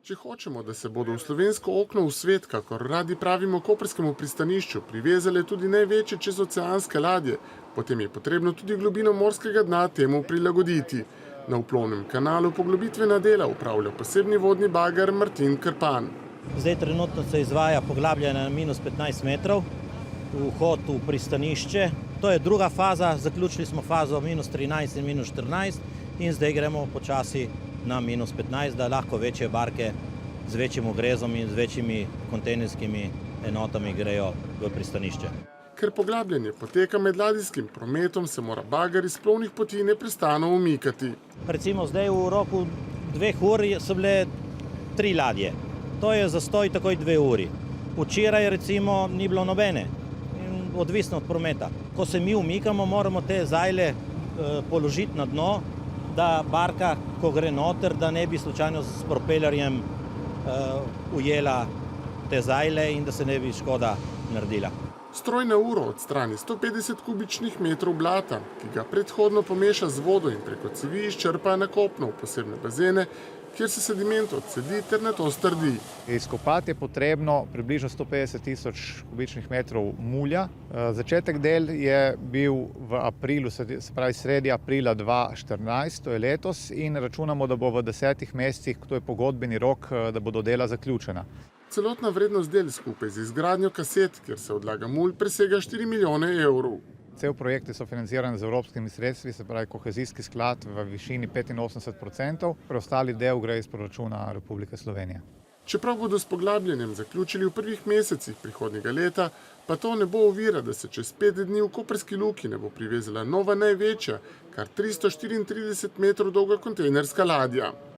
Če hočemo, da se bodo v slovensko okno v svet, kakor radi pravimo koprskemu pristanišču, privezale tudi največje čezoceanske ladje, potem je potrebno tudi globino morskega dna temu prilagoditi. Na vplovnem kanalu poglobitvena dela upravlja posebni vodni bager Martin Krpan. Zdaj trenutno se izvaja poglabljanje na minus 15 metrov, vhod v pristanišče. To je druga faza, zaključili smo fazo minus 13 in minus 14 in zdaj gremo počasi na minus 15, da lahko večje barke z večjim ogrezom in z večjimi kontejnerskimi enotami grejo v pristanišče. Ker poglabljanje poteka med ladijskim prometom, se mora bager iz plovnih poti neprestano umikati. Recimo zdaj v roku 2 ur so bile 3 ladje. To je zastoj takoj 2 uri. Včeraj recimo ni bilo nobene, odvisno od prometa. Ko se mi umikamo, moramo te zajle položiti na dno, da barka, ko gre noter, da ne bi slučajno s propellerjem ujela te zajle in da se ne bi škoda naredila. Stroj na uro odstrani 150 kubičnih metrov blata, ki ga predhodno pomeša z vodo in preko cevi izčrpa na kopno v posebne bazene, kjer se sediment odcedi ter nato strdi. Izkopati je potrebno približno 150 tisoč kubičnih metrov mulja. Začetek del je bil v aprilu, se pravi sredi aprila 2014, to je letos, in računamo, da bo v 10 mesecih, to je pogodbeni rok, da bodo dela zaključena. Celotna vrednost del skupaj z izgradnjo kaset, kjer se odlaga mulj, presega 4 milijone evrov. Cel projekt je sofinanciran z evropskimi sredstvi, se pravi kohezijski sklad v višini 85%, preostali del gre iz proračuna Republike Slovenije. Čeprav bodo s poglabljanjem zaključili v prvih mesecih prihodnjega leta, pa to ne bo ovira, da se čez 5 dni v koprski luki ne bo privezala nova največja, kar 334 metrov dolga kontejnerska ladja.